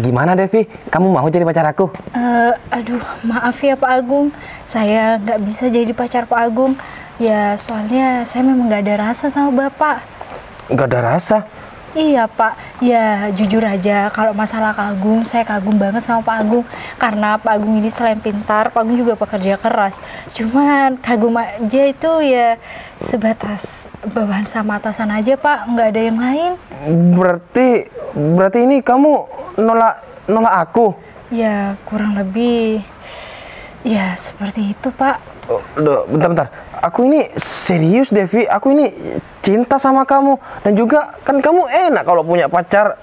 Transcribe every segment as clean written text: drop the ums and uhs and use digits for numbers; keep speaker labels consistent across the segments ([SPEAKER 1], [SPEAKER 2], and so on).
[SPEAKER 1] Gimana Devi? Kamu mau jadi pacar aku?
[SPEAKER 2] Aduh, maaf ya Pak Agung. Saya nggak bisa jadi pacar Pak Agung. Ya, soalnya saya memang nggak ada rasa sama Bapak.
[SPEAKER 1] Nggak ada rasa?
[SPEAKER 2] Iya Pak, ya jujur aja kalau masalah kagum, saya kagum banget sama Pak Agung. Karena Pak Agung ini selain pintar, Pak Agung juga pekerja keras. Cuman kagum aja itu ya sebatas bawahan sama atasan aja Pak, nggak ada yang lain.
[SPEAKER 1] Berarti ini kamu nolak aku?
[SPEAKER 2] Ya kurang lebih, ya seperti itu Pak.
[SPEAKER 1] Bentar. Aku ini serius Devi, aku ini cinta sama kamu. Dan juga kan kamu enak kalau punya pacar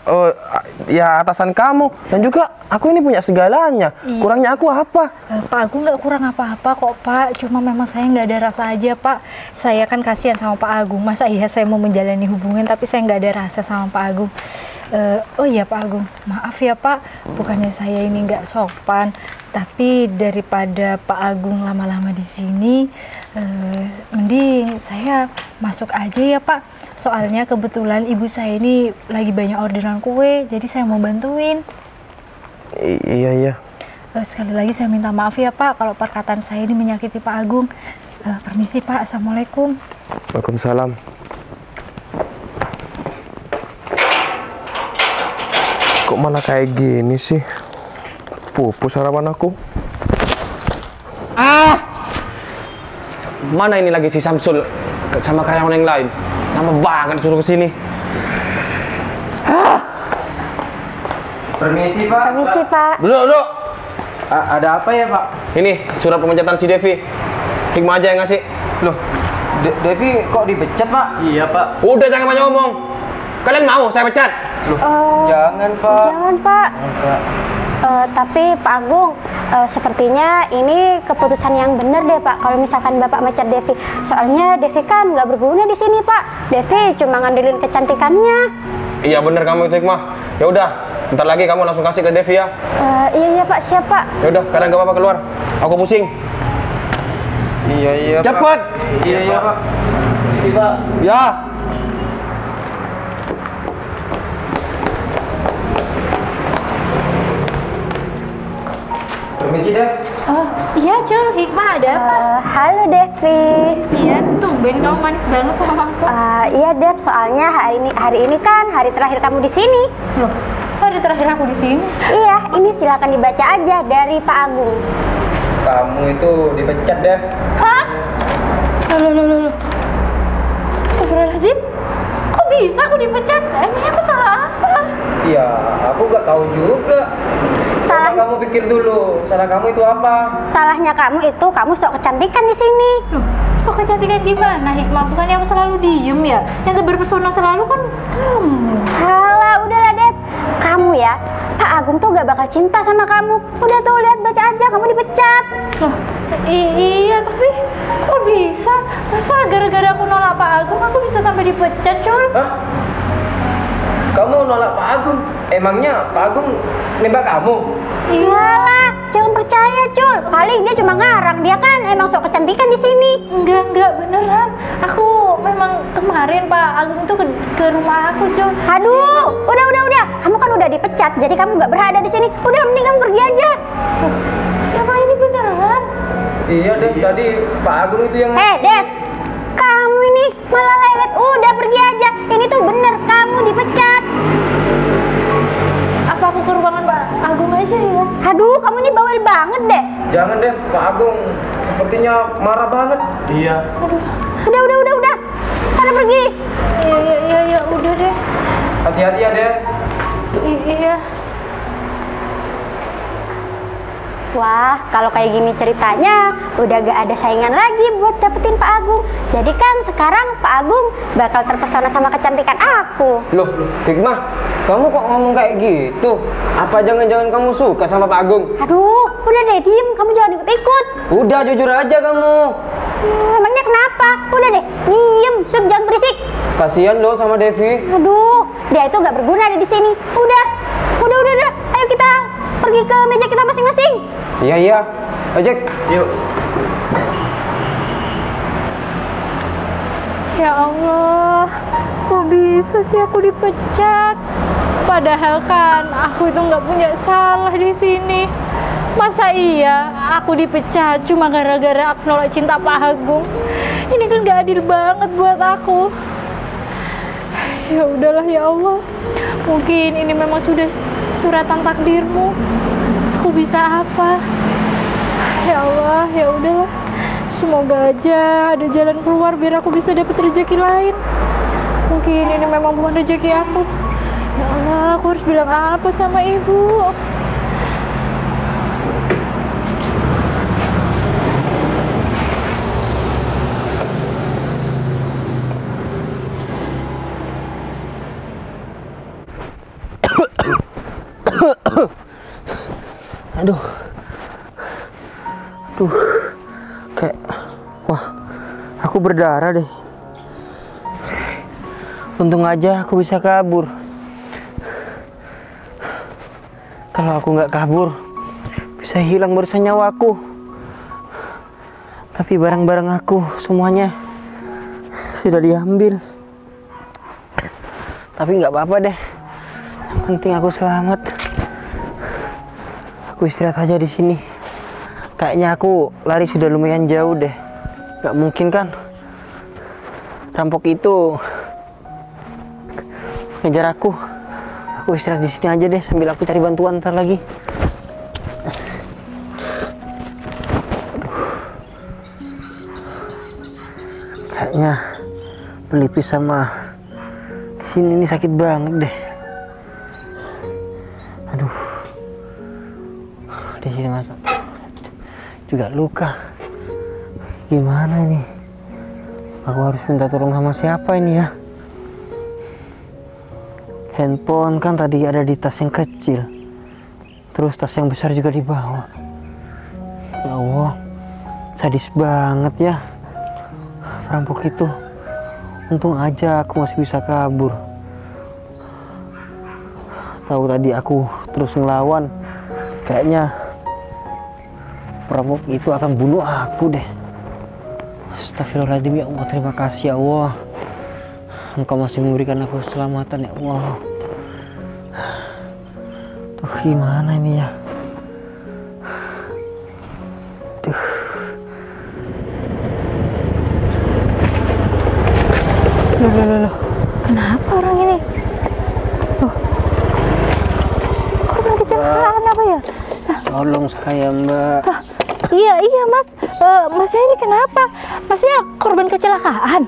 [SPEAKER 1] ya atasan kamu. Dan juga aku ini punya segalanya.
[SPEAKER 2] Iya.
[SPEAKER 1] Kurangnya aku apa?
[SPEAKER 2] Pak Agung nggak kurang apa-apa kok Pak. Cuma memang saya nggak ada rasa aja Pak. Saya kan kasihan sama Pak Agung. Masa iya saya mau menjalani hubungan tapi saya nggak ada rasa sama Pak Agung. Oh iya Pak Agung, maaf ya Pak. Bukannya saya ini nggak sopan, tapi daripada Pak Agung lama-lama di sini, mending saya masuk aja ya Pak. Soalnya kebetulan ibu saya ini lagi banyak orderan kue, jadi saya mau bantuin.
[SPEAKER 1] Iya.
[SPEAKER 2] Sekali lagi saya minta maaf ya Pak kalau perkataan saya ini menyakiti Pak Agung. Permisi Pak, Assalamualaikum.
[SPEAKER 1] Waalaikumsalam. Kok malah kayak gini sih? Pupus harapan aku. Mana ini lagi si Samsul sama karyawan yang lain? Lama banget suruh kesini.
[SPEAKER 3] Permisi Pak.
[SPEAKER 4] Permisi Pak.
[SPEAKER 1] Duduk.
[SPEAKER 3] Ada apa ya Pak?
[SPEAKER 1] Ini surat pemecatan si Devi. Hikmah aja yang ngasih.
[SPEAKER 3] Loh, Devi kok dipecat Pak? Iya Pak.
[SPEAKER 1] Udah jangan banyak ngomong. Kalian mau saya pecat?
[SPEAKER 3] Loh, jangan Pak.
[SPEAKER 4] Jangan Pak. Tapi Pak Agung, sepertinya ini keputusan yang benar deh Pak. Kalau misalkan Bapak mecat Devi, soalnya Devi kan nggak berguna di sini Pak. Devi cuma ngandelin kecantikannya.
[SPEAKER 1] Iya bener kamu itu Hikmah. Ya udah, bentar lagi kamu langsung kasih ke Devi ya.
[SPEAKER 4] Iya Pak, siap Pak.
[SPEAKER 1] Ya udah, kalian gak apa-apa keluar. Aku pusing.
[SPEAKER 3] Iya
[SPEAKER 1] Cepet.
[SPEAKER 3] Pak. Iya Pak. Permisi Pak.
[SPEAKER 1] Ya.
[SPEAKER 3] Permisi Dev.
[SPEAKER 2] Iya Cul, Hikmah ada apa?
[SPEAKER 4] Halo Devi.
[SPEAKER 2] Iya, tumben kamu manis banget sama aku.
[SPEAKER 4] Iya Dev, soalnya hari ini kan hari terakhir kamu di sini.
[SPEAKER 2] Loh, hari terakhir aku di sini.
[SPEAKER 4] Iya, ini silakan dibaca aja dari Pak Agung.
[SPEAKER 3] Kamu itu dipecat Dev.
[SPEAKER 2] Hah? Loh. Astagfirullahaladzim. Kok bisa aku dipecat? Emangnya aku salah apa?
[SPEAKER 3] Iya, aku nggak tahu juga.
[SPEAKER 4] Salah.
[SPEAKER 3] Coba kamu pikir dulu, salah kamu itu apa?
[SPEAKER 4] Salahnya kamu itu kamu sok kecantikan di sini.
[SPEAKER 2] Loh, sok kecantikan di mana Hikmah? Bukannya aku selalu diem ya? Yang berpesona selalu kan kamu.
[SPEAKER 4] Halah, udahlah Dev. Kamu ya, Pak Agung tuh gak bakal cinta sama kamu. Udah tuh, lihat baca aja, kamu dipecat.
[SPEAKER 2] Loh, iya tapi kok bisa? Masa gara-gara aku nolak Pak Agung aku bisa sampai dipecat, Cul?
[SPEAKER 3] Hah? Kamu nolak Pak Agung? Emangnya Pak Agung nembak kamu?
[SPEAKER 4] Iyalah, jangan percaya Cul. Paling dia cuma ngarang, dia kan emang sok kecantikan di sini.
[SPEAKER 2] Enggak beneran. Aku memang kemarin Pak Agung tuh ke rumah aku, Cul.
[SPEAKER 4] Aduh, udah. Kamu kan udah dipecat, jadi kamu gak berhak ada di sini. Udah, mending kamu pergi aja.
[SPEAKER 2] Tapi apa ini beneran?
[SPEAKER 3] Iya Dev, tadi Pak Agung itu yang...
[SPEAKER 4] Dev, kamu ini malah lelet. Udah, pergi aja. Ini tuh bener, kamu dipecat.
[SPEAKER 2] Apa aku ke ruangan Pak Agung aja ya?
[SPEAKER 4] Aduh, kamu ini bawel banget deh.
[SPEAKER 3] Jangan Dev, Pak Agung sepertinya marah banget. Iya.
[SPEAKER 2] Aduh.
[SPEAKER 4] Udah. Sana pergi.
[SPEAKER 2] Iya, udah deh.
[SPEAKER 3] Hati-hati ya Dev.
[SPEAKER 2] Iya.
[SPEAKER 4] Wah, kalau kayak gini ceritanya, udah gak ada saingan lagi buat dapetin Pak Agung. Jadi kan sekarang Pak Agung bakal terpesona sama kecantikan aku.
[SPEAKER 1] Loh, Hikmah, kamu kok ngomong kayak gitu? Apa jangan-jangan kamu suka sama Pak Agung?
[SPEAKER 4] Aduh, udah deh, diem. Kamu jangan ikut-ikut.
[SPEAKER 1] Udah, jujur aja kamu.
[SPEAKER 4] Emangnya kenapa? Udah deh, diem. Jangan berisik.
[SPEAKER 1] Kasihan loh sama Devi.
[SPEAKER 4] Aduh, dia itu gak berguna ada di sini. Udah. Ayo kita pergi ke meja kita masing-masing.
[SPEAKER 1] Iya. Ojek.
[SPEAKER 3] Yuk.
[SPEAKER 2] Ya Allah, kok bisa sih aku dipecat? Padahal kan aku itu nggak punya salah di sini. Masa iya aku dipecat cuma gara-gara aku nolak cinta Pak Agung? Ini kan nggak adil banget buat aku. Ya udahlah ya Allah. Mungkin ini memang sudah suratan takdirmu. Aku bisa apa? Ya Allah, ya udahlah. Semoga aja ada jalan keluar biar aku bisa dapat rezeki lain. Mungkin ini memang bukan rezeki aku. Ya Allah, aku harus bilang apa sama ibu?
[SPEAKER 3] Aduh, kayak, wah, aku berdarah deh. Untung aja aku bisa kabur. Kalau aku nggak kabur, bisa hilang bersama nyawaku. Tapi barang-barang aku semuanya sudah diambil. Tapi nggak apa-apa deh. Yang penting aku selamat. Aku istirahat aja di sini. Kayaknya aku lari sudah lumayan jauh deh. Gak mungkin kan rampok itu ngejar aku. Aku istirahat di sini aja deh sambil aku cari bantuan ntar lagi. Kayaknya pelipis sama di sini ini sakit banget deh. Aduh. Di sini masa juga luka. Gimana ini? Aku harus minta tolong sama siapa ini ya? Handphone kan tadi ada di tas yang kecil. Terus tas yang besar juga dibawa. Ya Allah, sadis banget ya perampok itu. Untung aja aku masih bisa kabur. Tahu tadi aku terus ngelawan, kayaknya perampok itu akan bunuh aku deh. Astagfirullahaladzim ya Allah, terima kasih ya Allah. Engkau masih memberikan aku keselamatan ya Allah. Tuh gimana ini ya? Tuh.
[SPEAKER 2] Loh. Kenapa orang ini? Loh. Korban kecelakaan apa ya?
[SPEAKER 3] Tolong saya Mbak.
[SPEAKER 2] Iya Mas. Masnya ini kenapa? Masnya korban kecelakaan?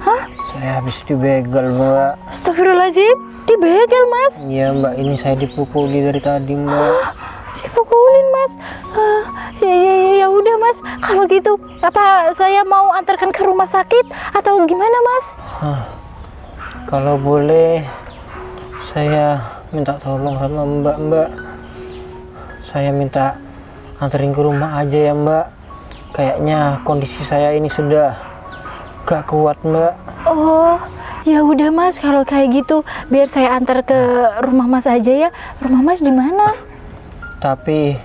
[SPEAKER 2] Hah?
[SPEAKER 3] Saya habis dibegal Mbak.
[SPEAKER 2] Astagfirullahaladzim, dibegal Mas?
[SPEAKER 3] Iya Mbak, ini saya dipukuli dari tadi Mbak.
[SPEAKER 2] Dipukulin Mas? Ya udah Mas, kalau gitu apa saya mau antarkan ke rumah sakit atau gimana Mas?
[SPEAKER 3] Kalau boleh saya minta tolong sama Mbak. Saya minta anterin ke rumah aja ya Mbak. Kayaknya kondisi saya ini sudah gak kuat Mbak.
[SPEAKER 2] Oh, ya udah Mas, kalau kayak gitu biar saya antar ke rumah Mas aja ya. Rumah Mas di mana?
[SPEAKER 3] Tapi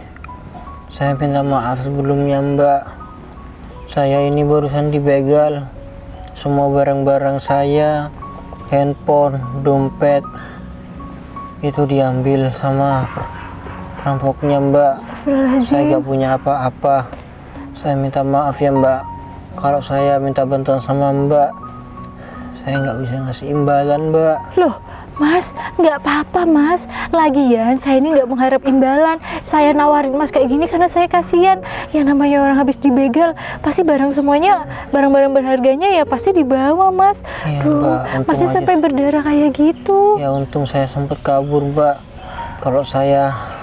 [SPEAKER 3] saya minta maaf sebelumnya Mbak. Saya ini barusan dibegal. Semua barang-barang saya, handphone, dompet, itu diambil sama perampoknya Mbak. Saya gak punya apa-apa. Saya minta maaf ya Mbak. Kalau saya minta bantuan sama Mbak, saya nggak bisa ngasih imbalan Mbak.
[SPEAKER 2] Loh Mas, nggak apa-apa Mas. Lagian saya ini nggak mengharap imbalan. Saya nawarin Mas kayak gini karena saya kasihan. Yang namanya orang habis dibegal, pasti barang-barang berharganya ya pasti dibawa Mas.
[SPEAKER 3] Iya,
[SPEAKER 2] Duh,
[SPEAKER 3] Mbak,
[SPEAKER 2] masih sampai berdarah kayak gitu.
[SPEAKER 3] Ya untung saya sempat kabur Mbak. Kalau saya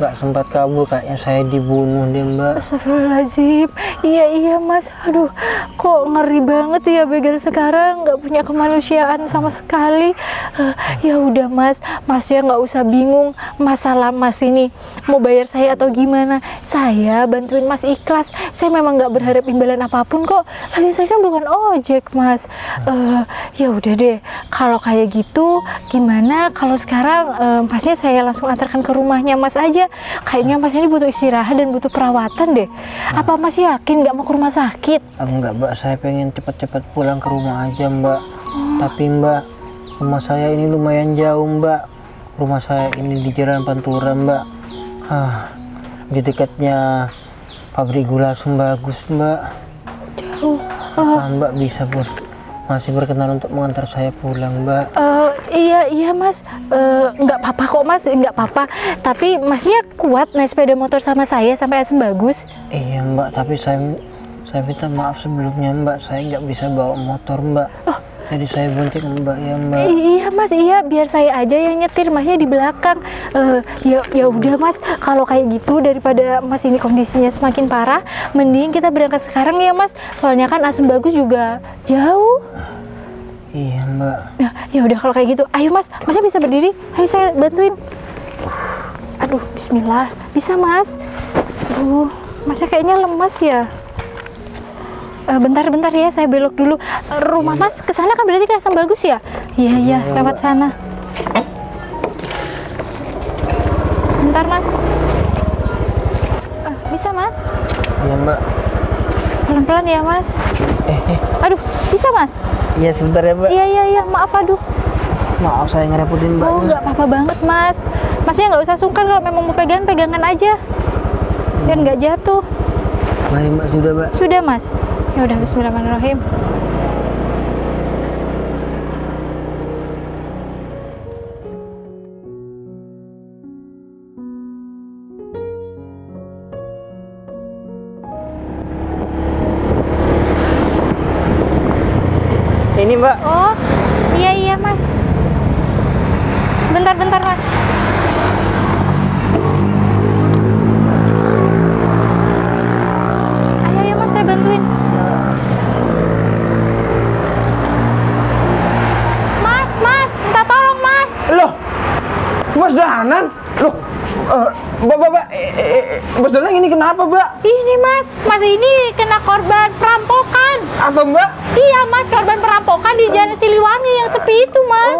[SPEAKER 3] nggak sempat kabur, kayaknya saya dibunuh deh Mbak.
[SPEAKER 2] Astagfirullahaladzim. Iya Mas. Aduh, kok ngeri banget ya begal sekarang, nggak punya kemanusiaan sama sekali. Ya udah Mas, Masnya nggak usah bingung masalah Mas ini mau bayar saya atau gimana. Saya bantuin Mas ikhlas. Saya memang nggak berharap imbalan apapun kok. Lagi saya kan bukan ojek Mas. Ya udah deh. Kalau kayak gitu, gimana kalau sekarang Masnya saya langsung antarkan ke rumahnya Mas aja. Kayaknya Mas ini butuh istirahat dan butuh perawatan deh. Apa Mas yakin nggak mau ke rumah sakit?
[SPEAKER 3] Enggak Mbak, saya pengen cepat-cepat pulang ke rumah aja Mbak. Tapi Mbak, Rumah saya ini lumayan jauh, Mbak. Rumah saya ini di Jalan Pantura, Mbak. Di dekatnya pabrik gula Sumbagus, Mbak.
[SPEAKER 2] Jauh.
[SPEAKER 3] Apa Mbak bisa masih berkenan untuk mengantar saya pulang, Mbak?
[SPEAKER 2] Iya Mas, nggak apa-apa kok Mas, nggak apa-apa. Tapi Masnya kuat naik sepeda motor sama saya sampai Sumbagus?
[SPEAKER 3] Iya Mbak, tapi saya minta maaf sebelumnya, Mbak. Saya nggak bisa bawa motor, Mbak. Jadi saya bonceng Mbak ya, Mbak.
[SPEAKER 2] Iya Mas, iya, biar saya aja yang nyetir, Masnya di belakang. Ya udah Mas, kalau kayak gitu daripada Mas ini kondisinya semakin parah, mending kita berangkat sekarang ya Mas. Soalnya kan Sumbagus juga jauh.
[SPEAKER 3] Iya Mbak.
[SPEAKER 2] Nah, ya udah kalau kayak gitu, ayo Mas, Masnya bisa berdiri? Ayo saya bantuin. Aduh, Bismillah, bisa Mas. Aduh, Masnya kayaknya lemas ya. Bentar ya, saya belok dulu. Rumah Mas ke sana kan berarti ke Sumbagus ya? Iya, lewat sana. Bentar Mas. Bisa Mas?
[SPEAKER 3] Iya Mbak.
[SPEAKER 2] Pelan-pelan ya Mas. Aduh, bisa Mas?
[SPEAKER 3] Iya sebentar ya Mbak.
[SPEAKER 2] Iya, maaf aduh.
[SPEAKER 3] Maaf saya ngerepotin Mbak.
[SPEAKER 2] Oh, nggak apa-apa banget Mas. Masnya nggak usah sungkan, kalau memang mau pegangan aja. Biar nggak jatuh.
[SPEAKER 3] Baik Mbak, sudah Mbak.
[SPEAKER 2] Sudah Mas. Ya udah, bismillahirrahmanirrahim.
[SPEAKER 3] Ini Mbak.
[SPEAKER 2] Oh, iya Mas. Sebentar Mas. Ayo Mas, saya bantuin. Mas, minta tolong Mas.
[SPEAKER 1] Loh, Mas Danang? Loh, Mbak, Mas Danang ini kenapa, Mbak?
[SPEAKER 2] Ini Mas ini kena korban perampokan.
[SPEAKER 1] Apa, Mbak?
[SPEAKER 2] Iya Mas, korban perampokan di Jalan Siliwangi yang sepi itu Mas.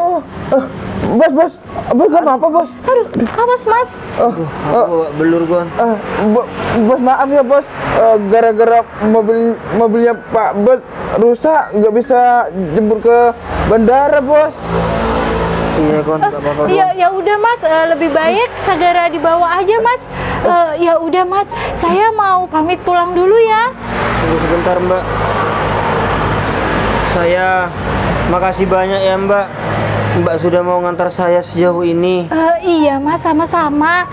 [SPEAKER 1] Bos, gak apa-apa, Bos.
[SPEAKER 2] Aduh, awas Mas.
[SPEAKER 3] Aku belur Gon.
[SPEAKER 1] Bos, maaf ya, Bos. Gara-gara mobilnya Pak Bos rusak, nggak bisa jemput ke bandara, Bos.
[SPEAKER 3] Iya Gon, nggak apa-apa Gon.
[SPEAKER 2] Ya udah Mas, lebih baik segera dibawa aja Mas. Ya udah Mas, saya mau pamit pulang dulu ya.
[SPEAKER 3] Tunggu sebentar Mbak. Saya makasih banyak ya Mbak. Mbak sudah mau ngantar saya sejauh ini.
[SPEAKER 2] Iya Mas, sama-sama.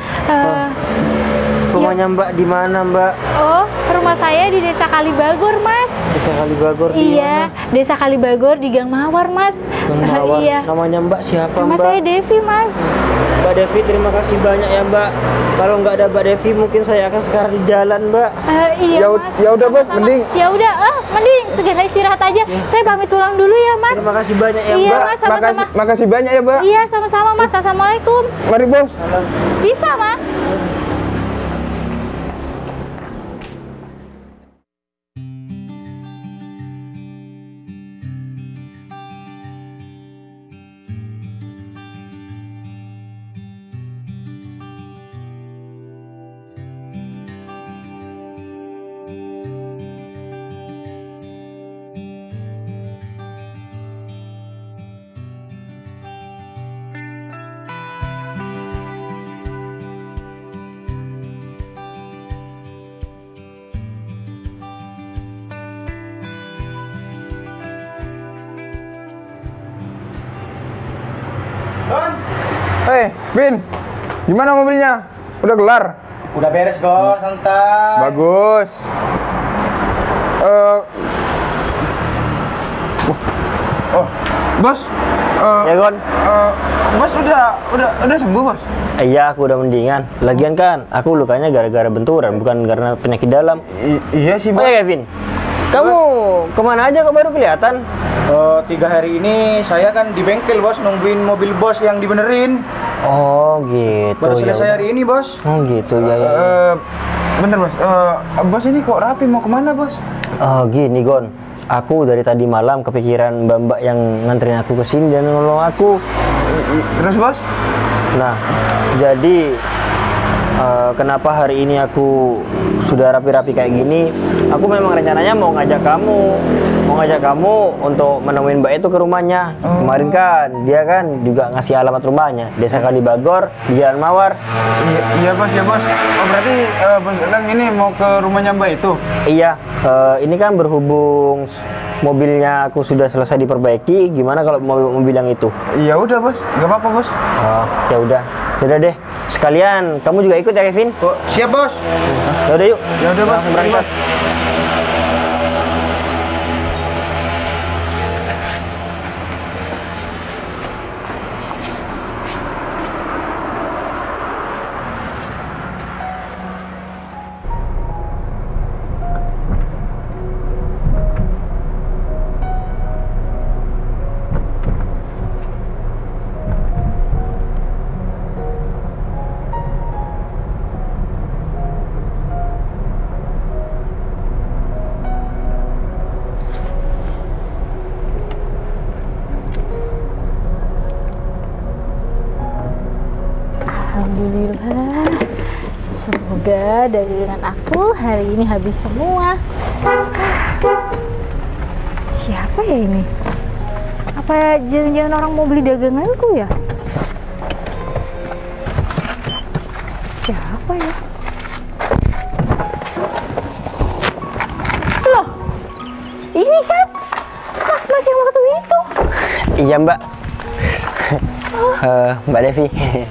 [SPEAKER 3] Rumahnya Mbak di mana Mbak?
[SPEAKER 2] Oh, rumah saya di Desa Kalibagor Mas.
[SPEAKER 3] Desa Kalibagor di
[SPEAKER 2] Iya,
[SPEAKER 3] mana?
[SPEAKER 2] Desa Kalibagor di Gang Mawar Mas.
[SPEAKER 3] Gang Mawar.
[SPEAKER 2] Iya.
[SPEAKER 3] Namanya Mbak siapa
[SPEAKER 2] Nama
[SPEAKER 3] Mbak?
[SPEAKER 2] saya Devi Mas.
[SPEAKER 3] Mbak Devi, terima kasih banyak ya Mbak. Kalau nggak ada Mbak Devi mungkin saya akan sekarang di jalan Mbak.
[SPEAKER 2] Iya Mas.
[SPEAKER 1] Ya udah, Bos,
[SPEAKER 2] Sama-sama.
[SPEAKER 1] mending.
[SPEAKER 2] Ya udah, mending segera istirahat aja. Saya pamit pulang dulu ya Mas.
[SPEAKER 3] Terima kasih banyak ya
[SPEAKER 2] Iya,
[SPEAKER 3] Mbak.
[SPEAKER 2] Mas, sama-sama.
[SPEAKER 1] Makasih banyak ya, Mbak.
[SPEAKER 2] Iya, sama-sama Mas. Assalamualaikum.
[SPEAKER 1] Mari, Bos.
[SPEAKER 2] Bisa Mas?
[SPEAKER 1] Hei, Bin, gimana mobilnya? Udah kelar?
[SPEAKER 5] Udah beres, Gon, santai.
[SPEAKER 1] Bagus. Bos.
[SPEAKER 3] Ya Gon.
[SPEAKER 1] Bos udah sembuh, Bos.
[SPEAKER 3] Iya, aku udah mendingan. Lagian kan, aku lukanya gara-gara benturan, bukan karena penyakit dalam.
[SPEAKER 1] Iya sih,
[SPEAKER 3] Oh
[SPEAKER 1] Bos.
[SPEAKER 3] ya Kevin, kamu kemana aja kok baru kelihatan?
[SPEAKER 5] 3 hari ini saya kan di bengkel, Bos, nungguin mobil Bos yang dibenerin.
[SPEAKER 3] Oh gitu.
[SPEAKER 5] Baru
[SPEAKER 3] ya
[SPEAKER 5] selesai
[SPEAKER 3] udah.
[SPEAKER 5] hari ini, Bos.
[SPEAKER 3] Oh gitu ya.
[SPEAKER 1] Bentar, Bos. Bos ini kok rapi, mau kemana, Bos?
[SPEAKER 3] Oh gini Gon, aku dari tadi malam kepikiran mbak-mbak yang nganterin aku ke sini dan nolong aku.
[SPEAKER 1] Terus, Bos?
[SPEAKER 3] Nah, jadi kenapa hari ini aku sudah rapi-rapi kayak gini? Aku memang rencananya mau ngajak kamu mau ngajak kamu untuk menemuin Mbak itu ke rumahnya. Kemarin kan dia kan juga ngasih alamat rumahnya, Desa Kalibagor di Jalan Mawar.
[SPEAKER 5] Iya bos, ya bos. Oh berarti Bos Dadang ini mau ke rumahnya Mbak itu?
[SPEAKER 3] Iya, ini kan berhubung mobilnya aku sudah selesai diperbaiki, gimana kalau mobil yang itu?
[SPEAKER 5] Iya udah bos, nggak apa-apa bos.
[SPEAKER 3] Oh, ya udah deh. Sekalian kamu juga ikut ya Kevin?
[SPEAKER 5] Oh, siap bos.
[SPEAKER 3] Ya udah yuk.
[SPEAKER 5] Ya udah bos,
[SPEAKER 3] Langsung berangkat.
[SPEAKER 2] Alhamdulillah, semoga dagangan aku hari ini habis semua. Siapa ya ini? Apa jangan-jangan orang mau beli daganganku ya? Siapa ya? Loh, ini kan mas-mas yang waktu itu.
[SPEAKER 3] Iya Mbak. Mbak Devi.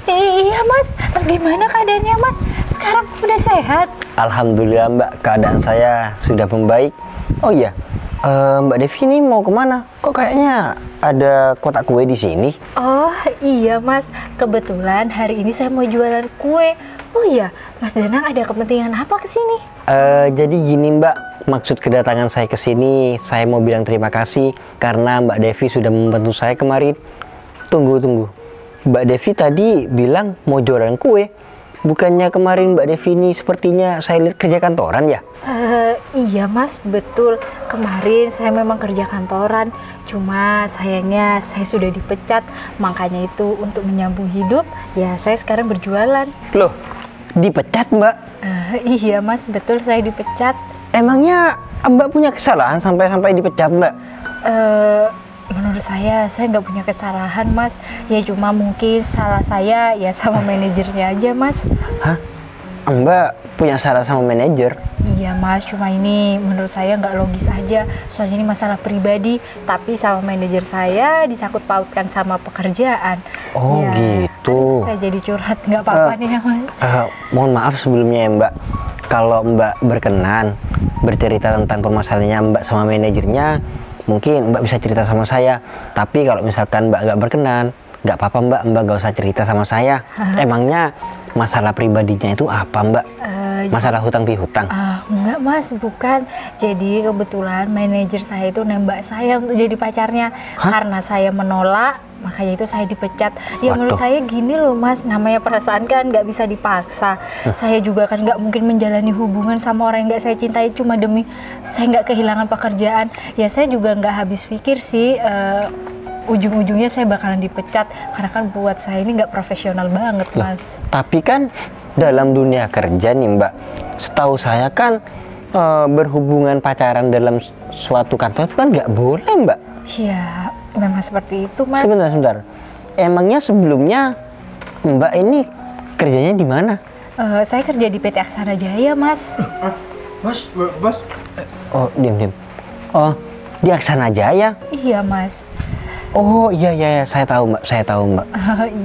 [SPEAKER 2] Iya mas, gimana keadaannya mas? Sekarang udah sehat?
[SPEAKER 3] Alhamdulillah Mbak, keadaan saya sudah membaik. Oh iya, Mbak Devi ini mau kemana? Kok kayaknya ada kotak kue di sini?
[SPEAKER 2] Oh iya mas, kebetulan hari ini saya mau jualan kue. Oh iya, Mas Danang ada kepentingan apa ke sini?
[SPEAKER 3] Jadi gini Mbak, maksud kedatangan saya ke sini, saya mau bilang terima kasih karena Mbak Devi sudah membantu saya kemarin. Tunggu. Mbak Devi tadi bilang mau jualan kue. Bukannya kemarin Mbak Devi ini sepertinya saya lihat kerja kantoran ya?
[SPEAKER 2] Iya mas, betul. Kemarin saya memang kerja kantoran. Cuma sayangnya saya sudah dipecat. Makanya itu untuk menyambung hidup, ya saya sekarang berjualan.
[SPEAKER 3] Loh, dipecat Mbak?
[SPEAKER 2] Iya mas, betul saya dipecat.
[SPEAKER 3] Emangnya Mbak punya kesalahan sampai dipecat Mbak?
[SPEAKER 2] Menurut saya nggak punya kesalahan mas. Ya cuma mungkin salah saya ya sama manajernya aja mas.
[SPEAKER 3] Hah? Mbak punya salah sama manajer?
[SPEAKER 2] Iya mas, cuma ini menurut saya nggak logis aja. Soalnya ini masalah pribadi, tapi sama manajer saya disangkut pautkan sama pekerjaan.
[SPEAKER 3] Oh
[SPEAKER 2] ya,
[SPEAKER 3] gitu.
[SPEAKER 2] Saya jadi curhat, nggak apa-apa nih ya mas.
[SPEAKER 3] Mohon maaf sebelumnya ya Mbak. Kalau Mbak berkenan bercerita tentang permasalahannya Mbak sama manajernya, mungkin Mbak bisa cerita sama saya. Tapi kalau misalkan Mbak nggak berkenan, nggak apa-apa Mbak nggak usah cerita sama saya. Emangnya masalah pribadinya itu apa Mbak? Masalah hutang pihutang?
[SPEAKER 2] Enggak mas, bukan. Jadi kebetulan manajer saya itu nembak saya untuk jadi pacarnya. Karena saya menolak, makanya itu saya dipecat. Ya menurut saya gini loh mas, namanya perasaan kan nggak bisa dipaksa. Saya juga kan nggak mungkin menjalani hubungan sama orang yang nggak saya cintai cuma demi saya nggak kehilangan pekerjaan. Ya saya juga nggak habis pikir sih, ujung-ujungnya saya bakalan dipecat karena kan buat saya ini nggak profesional banget mas.
[SPEAKER 3] Tapi kan dalam dunia kerja nih Mbak, setahu saya kan berhubungan pacaran dalam suatu kantor itu kan nggak boleh Mbak.
[SPEAKER 2] Iya, memang seperti itu mas.
[SPEAKER 3] Sebentar. Emangnya sebelumnya Mbak ini kerjanya di mana?
[SPEAKER 2] Saya kerja di PT Aksara Jaya mas.
[SPEAKER 5] Bos.
[SPEAKER 3] Oh, diam. Oh, di Aksana Jaya?
[SPEAKER 2] Iya mas.
[SPEAKER 3] Oh iya, saya tahu Mbak.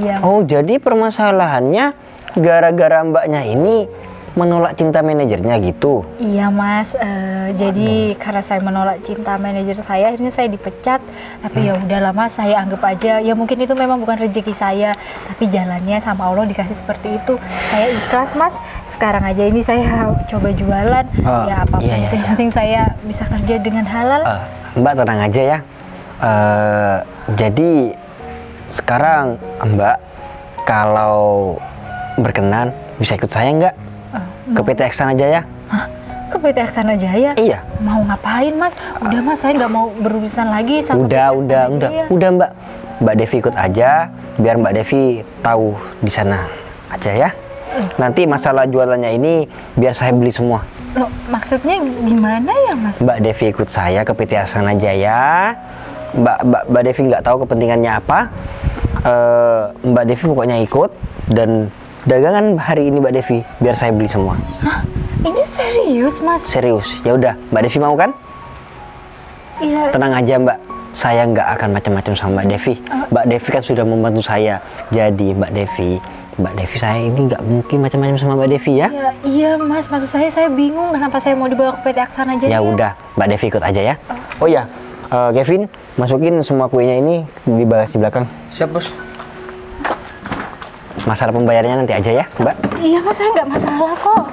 [SPEAKER 2] Iya.
[SPEAKER 3] Oh jadi permasalahannya gara-gara Mbaknya ini menolak cinta manajernya gitu?
[SPEAKER 2] Iya mas, jadi karena saya menolak cinta manajer saya, akhirnya saya dipecat. Tapi ya udahlah mas, saya anggap aja ya mungkin itu memang bukan rezeki saya, tapi jalannya sama Allah dikasih seperti itu. Saya ikhlas mas. Sekarang aja ini saya coba jualan, ya apapun itu yang penting saya bisa kerja dengan halal.
[SPEAKER 3] Mbak tenang aja ya. Jadi sekarang Mbak kalau berkenan bisa ikut saya nggak ke PT Aksana Jaya?
[SPEAKER 2] Hah? Ke PT Aksana Jaya?
[SPEAKER 3] Iya.
[SPEAKER 2] Mau ngapain mas? Udah mas, saya nggak mau berurusan lagi sama PT Aksana Jaya.
[SPEAKER 3] Udah Mbak Devi ikut aja biar Mbak Devi tahu di sana aja ya. Nanti masalah jualannya ini biar saya beli semua.
[SPEAKER 2] Loh, maksudnya gimana ya, Mas?
[SPEAKER 3] Mbak Devi ikut saya ke PT Aksana Jaya. Mbak Devi nggak tahu kepentingannya apa. Mbak Devi pokoknya ikut, dan dagangan hari ini Mbak Devi biar saya beli semua.
[SPEAKER 2] Hah? Ini serius, Mas?
[SPEAKER 3] Serius. Ya udah, Mbak Devi mau kan?
[SPEAKER 2] Iya.
[SPEAKER 3] Tenang aja Mbak, saya nggak akan macam-macam sama Mbak Devi. Mbak Devi kan sudah membantu saya. Jadi Mbak Devi saya ini nggak mungkin macam-macam sama Mbak Devi ya.
[SPEAKER 2] Iya, Mas, maksud saya bingung kenapa saya mau dibawa ke PT Aksana Jaya.
[SPEAKER 3] Ya udah, Mbak Devi ikut aja ya. Oh ya, Kevin, masukin semua kuenya ini di bagasi belakang.
[SPEAKER 5] Siap, Bos.
[SPEAKER 3] Masalah pembayarannya nanti aja ya, Mbak.
[SPEAKER 2] Iya, Mas, saya nggak masalah kok.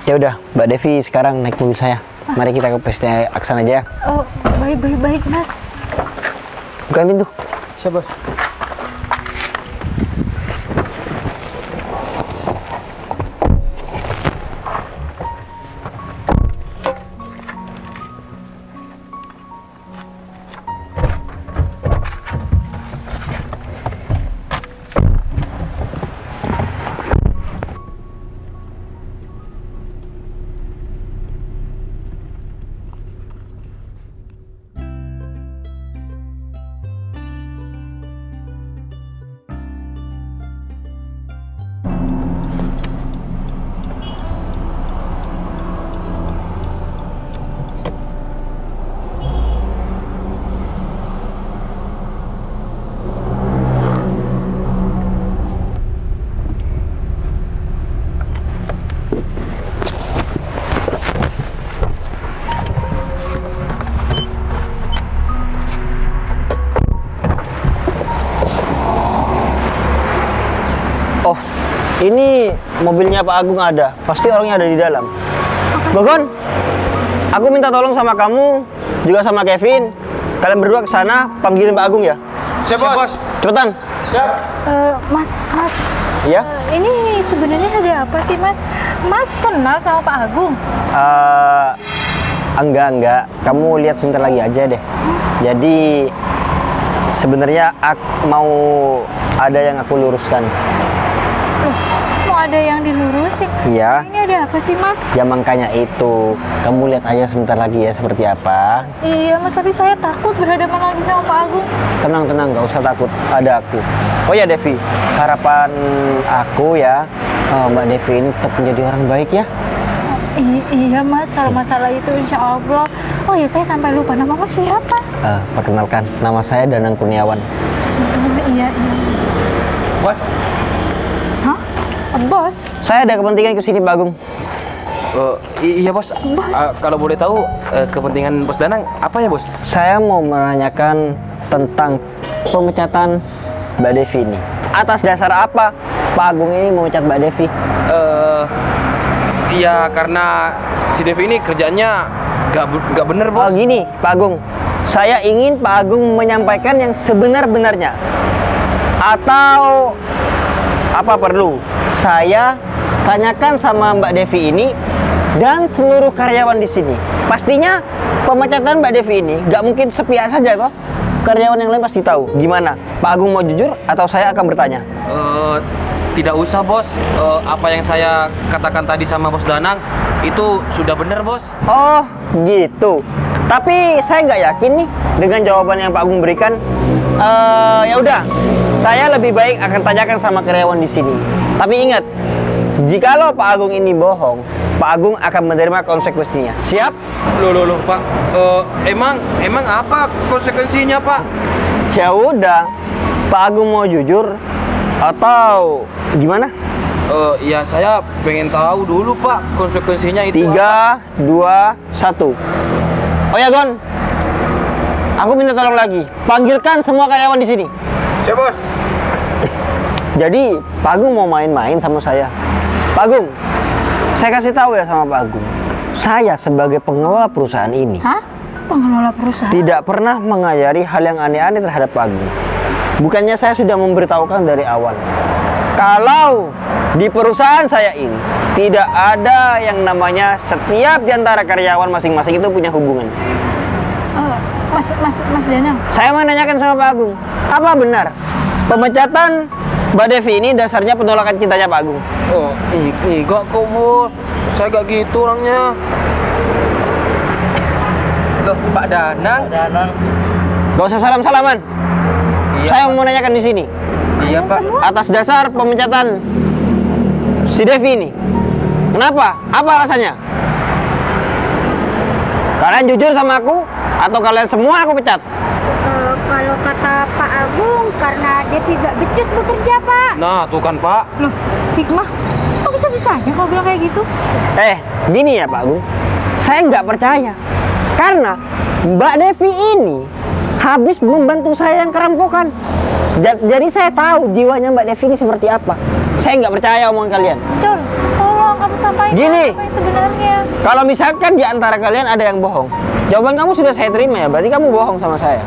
[SPEAKER 3] Ya udah, Mbak Devi sekarang naik mobil saya. Mari kita ke PT Aksana Jaya.
[SPEAKER 2] Oh, baik, Mas.
[SPEAKER 3] Bukain pintu.
[SPEAKER 5] Siap, Bos.
[SPEAKER 3] Oh, ini mobilnya Pak Agung ada. Pasti orangnya ada di dalam. Gogon, aku minta tolong sama kamu, juga sama Kevin. Kalian berdua ke sana, panggilin Pak Agung ya.
[SPEAKER 5] Siap, Bos.
[SPEAKER 3] Cepetan.
[SPEAKER 5] Siap.
[SPEAKER 2] Mas,
[SPEAKER 3] Iya?
[SPEAKER 2] ini sebenarnya ada apa sih, Mas? Mas kenal sama Pak Agung?
[SPEAKER 3] Enggak. Kamu lihat sebentar lagi aja deh. Jadi sebenarnya mau ada yang aku luruskan.
[SPEAKER 2] Loh, mau ada yang dilurusin?
[SPEAKER 3] Iya.
[SPEAKER 2] Ini ada apa sih, Mas?
[SPEAKER 3] Ya makanya itu. Kamu lihat aja sebentar lagi ya seperti apa.
[SPEAKER 2] Iya, Mas, tapi saya takut berhadapan lagi sama Pak Agung.
[SPEAKER 3] Tenang, nggak usah takut. Ada aku. Oh ya Devi, harapan aku ya, Mbak Devi ini tetap menjadi orang baik ya.
[SPEAKER 2] Iya, Mas, kalau masalah itu insya Allah. Oh ya, saya sampai lupa nama Mas siapa?
[SPEAKER 3] Perkenalkan, nama saya Danang Kurniawan.
[SPEAKER 2] Iya, Mas.
[SPEAKER 5] Bos.
[SPEAKER 2] Hah? Bos?
[SPEAKER 3] Saya ada kepentingan kesini Pak Agung.
[SPEAKER 5] Iya, Bos. Kalau boleh tahu kepentingan Bos Danang apa ya, Bos?
[SPEAKER 3] Saya mau menanyakan tentang pemecatan Mbak Devi ini. Atas dasar apa Pak Agung ini memecat Mbak Devi?
[SPEAKER 5] Iya, karena si Devi ini kerjanya nggak bener,
[SPEAKER 3] Oh
[SPEAKER 5] Bos.
[SPEAKER 3] gini Pak Agung, saya ingin Pak Agung menyampaikan yang sebenar-benarnya. Atau apa perlu saya tanyakan sama Mbak Devi ini dan seluruh karyawan di sini? Pastinya pemecatan Mbak Devi ini nggak mungkin sepihak saja toh. Karyawan yang lain pasti tahu. Gimana? Pak Agung mau jujur atau saya akan bertanya?
[SPEAKER 5] Tidak usah, Bos. Apa yang saya katakan tadi sama Bos Danang itu sudah benar, Bos.
[SPEAKER 3] Oh gitu. Tapi saya nggak yakin nih dengan jawaban yang Pak Agung berikan. Ya udah, saya lebih baik akan tanyakan sama karyawan di sini. Tapi ingat, jikalau Pak Agung ini bohong, Pak Agung akan menerima konsekuensinya. Siap?
[SPEAKER 5] Loh, Pak. Emang apa konsekuensinya, Pak?
[SPEAKER 3] Ya udah, Pak Agung mau jujur atau gimana?
[SPEAKER 5] Ya saya pengen tahu dulu, Pak, konsekuensinya itu.
[SPEAKER 3] 3, 2, 1. Oh ya Gon, aku minta tolong lagi, panggilkan semua karyawan di sini.
[SPEAKER 5] Siap, Bos.
[SPEAKER 3] Jadi Pak Agung mau main-main sama saya. Pak Agung, saya kasih tahu ya sama Pak Agung, saya sebagai pengelola perusahaan ini
[SPEAKER 2] Hah? Pengelola perusahaan?
[SPEAKER 3] tidak pernah mengajari hal yang aneh-aneh terhadap Pak Agung. Bukannya saya sudah memberitahukan dari awal, kalau di perusahaan saya ini tidak ada yang namanya setiap di antara karyawan masing-masing itu punya hubungan.
[SPEAKER 2] Mas Danang.
[SPEAKER 3] Saya menanyakan sama Pak Agung, apa benar pemecatan Mbak Devi ini dasarnya penolakan cintanya Pak Agung.
[SPEAKER 5] Oh, enggak kok bos, saya gak gitu orangnya.
[SPEAKER 1] Loh, Pak Danang.
[SPEAKER 3] Gak usah salam-salaman.
[SPEAKER 1] Iya,
[SPEAKER 3] Saya
[SPEAKER 1] Pak.
[SPEAKER 3] mau menanyakan di sini.
[SPEAKER 1] Iya, Pak.
[SPEAKER 3] Atas dasar pemecatan si Devi ini, kenapa? Apa alasannya? Kalian jujur sama aku atau kalian semua aku pecat?
[SPEAKER 4] Kalau kata Pak Agung, karena Devi gak becus bekerja, Pak.
[SPEAKER 5] Nah, tuh kan Pak.
[SPEAKER 2] Loh, Hikmah, kok bisa-bisanya kau bilang kayak gitu?
[SPEAKER 3] Gini ya Pak Agung, saya nggak percaya karena Mbak Devi ini habis membantu saya yang kerampokan. Jadi saya tahu jiwanya Mbak Devi ini seperti apa. Saya nggak percaya omongan kalian.
[SPEAKER 2] Cul, tolong kamu sampaikan
[SPEAKER 3] Gini.
[SPEAKER 2] apa yang sebenarnya.
[SPEAKER 3] Kalau misalkan di antara kalian ada yang bohong, jawaban kamu sudah saya terima ya, berarti kamu bohong sama saya.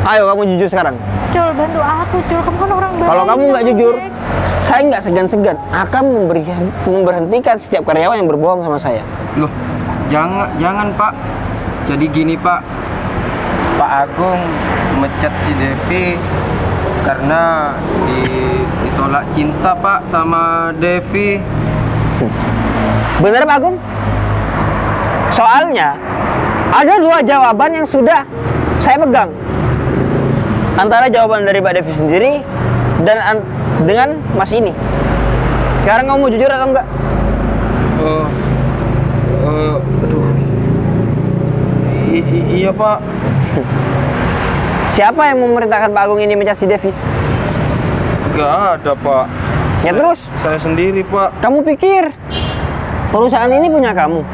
[SPEAKER 3] Ayo kamu jujur sekarang.
[SPEAKER 2] Cul, bantu aku, Cul. Kamu kan orang baik.
[SPEAKER 3] Kalau kamu nggak
[SPEAKER 2] sama
[SPEAKER 3] jujur,
[SPEAKER 2] Jack.
[SPEAKER 3] saya nggak segan-segan akan memberhentikan setiap karyawan yang berbohong sama saya.
[SPEAKER 1] Loh, jangan Pak. Jadi gini Pak, Pak Agung mecat si Devi karena ditolak cinta Pak sama Devi.
[SPEAKER 3] Bener Pak Agung? Soalnya ada dua jawaban yang sudah saya pegang. Antara jawaban dari Mbak Devi sendiri dan dengan Mas ini. Sekarang kamu mau jujur atau enggak?
[SPEAKER 1] Aduh. Iya Pak.
[SPEAKER 3] Siapa yang memerintahkan Pak Agung ini mencari si Devi?
[SPEAKER 1] Gak ada Pak.
[SPEAKER 3] Ya terus?
[SPEAKER 1] Saya sendiri Pak.
[SPEAKER 3] Kamu pikir perusahaan ini punya kamu?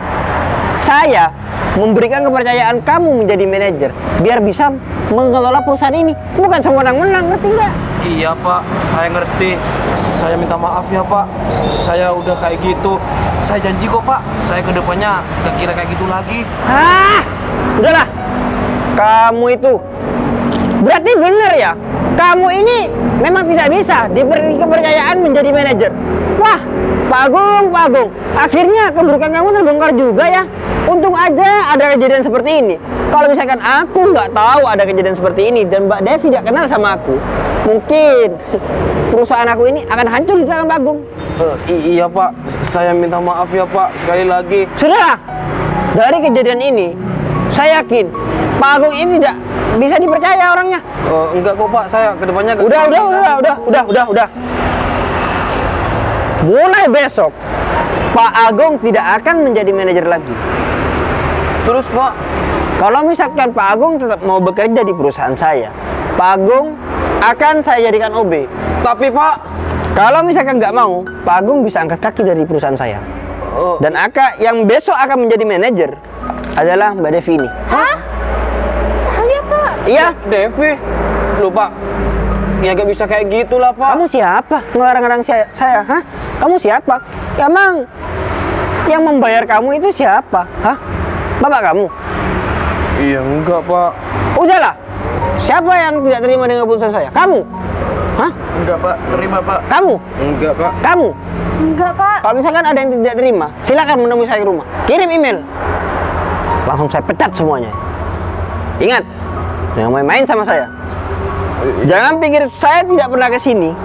[SPEAKER 3] Saya memberikan kepercayaan kamu menjadi manajer biar bisa mengelola perusahaan ini, bukan sewenang-wenang, ngerti nggak?
[SPEAKER 1] Iya Pak, saya ngerti. Saya minta maaf ya Pak. Saya udah kayak gitu. Saya janji kok Pak, saya kedepannya gak kira kayak gitu lagi.
[SPEAKER 3] Udahlah. Kamu itu berarti bener ya? Kamu ini memang tidak bisa diberi kepercayaan menjadi manajer. Wah, Pak Agung, akhirnya keburukan kamu terbongkar juga ya. Untung aja ada kejadian seperti ini. Kalau misalkan aku nggak tahu ada kejadian seperti ini dan Mbak Devi nggak kenal sama aku, mungkin perusahaan aku ini akan hancur di tangan Pak Agung.
[SPEAKER 1] Iya Pak, saya minta maaf ya Pak sekali lagi.
[SPEAKER 3] Sudahlah, dari kejadian ini, saya yakin Pak Agung ini tidak bisa dipercaya orangnya.
[SPEAKER 1] Enggak kok Pak, saya kedepannya gak
[SPEAKER 3] Udah. Mulai besok, Pak Agung tidak akan menjadi manajer lagi.
[SPEAKER 1] Terus Pak,
[SPEAKER 3] Kalau misalkan Pak Agung tetap mau bekerja di perusahaan saya, Pak Agung akan saya jadikan OB.
[SPEAKER 1] tapi Pak,
[SPEAKER 3] Kalau misalkan nggak mau, Pak Agung bisa angkat kaki dari perusahaan saya. Dan yang besok akan menjadi manajer adalah Mbak Devi ini.
[SPEAKER 2] Hah? Saya, Pak?
[SPEAKER 3] Iya.
[SPEAKER 1] Devi, lu Pak, ya gak bisa kayak gitu lah Pak.
[SPEAKER 3] Kamu siapa? Ngelarang-larang saya, hah? Kamu siapa? Emang yang membayar kamu itu siapa? Hah? Bapak kamu?
[SPEAKER 1] Iya enggak Pak.
[SPEAKER 3] Udahlah. Siapa yang tidak terima dengan keputusan saya? Kamu? Hah?
[SPEAKER 1] Enggak Pak, terima Pak.
[SPEAKER 3] Kamu?
[SPEAKER 1] Enggak Pak.
[SPEAKER 3] Kamu?
[SPEAKER 2] Enggak, Pak.
[SPEAKER 3] Kalau misalkan ada yang tidak terima, silakan menemui saya ke rumah. Kirim email. Langsung saya pecat semuanya. Ingat, jangan main-main sama saya. Jangan pikir saya tidak pernah ke sini.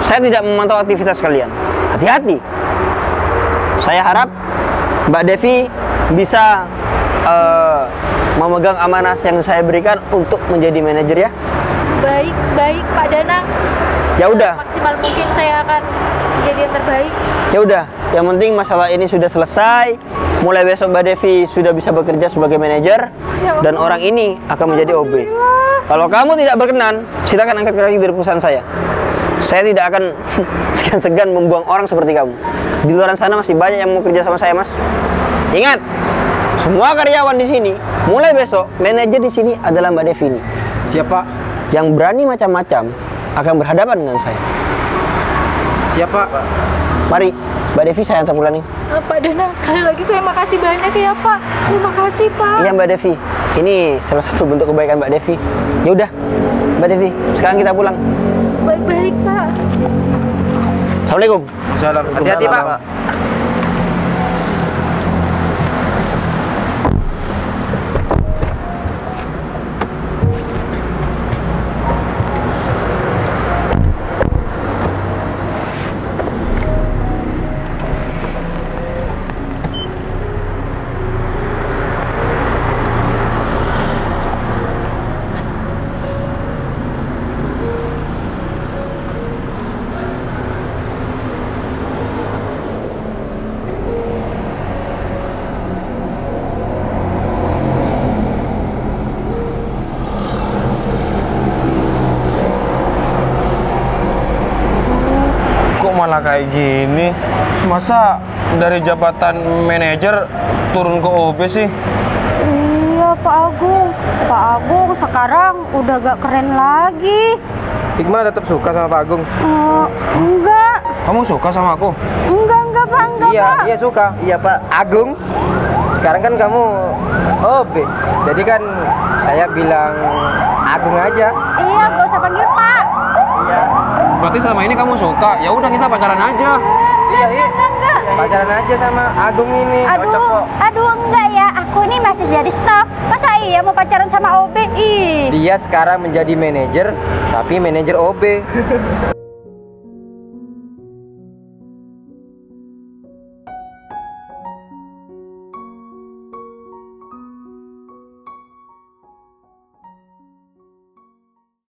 [SPEAKER 3] Saya tidak memantau aktivitas kalian. Hati-hati. Saya harap Mbak Devi bisa memegang amanah yang saya berikan untuk menjadi manajer ya.
[SPEAKER 2] Baik, Pak Danang.
[SPEAKER 3] Ya udah.
[SPEAKER 2] Maksimal mungkin saya akan menjadi yang terbaik.
[SPEAKER 3] Ya udah, yang penting masalah ini sudah selesai. Mulai besok Mbak Devi sudah bisa bekerja sebagai manajer dan orang ini akan menjadi OB. Kalau kamu tidak berkenan, silakan angkat kaki dari perusahaan saya. Saya tidak akan segan-segan membuang orang seperti kamu. Di luar sana masih banyak yang mau kerja sama saya, Mas. Ingat, semua karyawan di sini, mulai besok manajer di sini adalah Mbak Devi ini.
[SPEAKER 1] Siapa?
[SPEAKER 3] Yang berani macam-macam akan berhadapan dengan saya.
[SPEAKER 1] Siapa?
[SPEAKER 3] Mari, Mbak Devi saya antar pulang nih.
[SPEAKER 2] Pak Danang, sekali lagi saya makasih banyak ya, Pak. Saya makasih, Pak.
[SPEAKER 3] Iya Mbak Devi, ini salah satu bentuk kebaikan Mbak Devi. Ya udah, Mbak Devi, sekarang kita pulang.
[SPEAKER 2] Baik-baik, Pak.
[SPEAKER 3] Assalamualaikum.
[SPEAKER 1] Hati-hati Pak. malah kayak gini. Masa dari jabatan manajer turun ke OB sih?
[SPEAKER 4] Iya Pak Agung. Pak Agung sekarang udah gak keren lagi.
[SPEAKER 3] Hikmah tetap suka sama Pak Agung.
[SPEAKER 4] Enggak.
[SPEAKER 1] Kamu suka sama aku?
[SPEAKER 4] Enggak Pak, enggak
[SPEAKER 3] Iya,
[SPEAKER 4] Pak.
[SPEAKER 3] iya suka. Iya Pak Agung. Sekarang kan kamu OB. Jadi kan saya bilang Agung aja.
[SPEAKER 4] Iya, gak usah panggil Pak.
[SPEAKER 3] Iya.
[SPEAKER 1] Berarti selama ini kamu suka? Ya udah kita pacaran aja.
[SPEAKER 3] Iya, iya. Pacaran aja sama Agung ini. Cocok kok.
[SPEAKER 4] Aduh enggak ya, aku ini masih jadi staff. Masa iya mau pacaran sama OB? Ih.
[SPEAKER 3] Dia sekarang menjadi manajer, tapi manajer OB.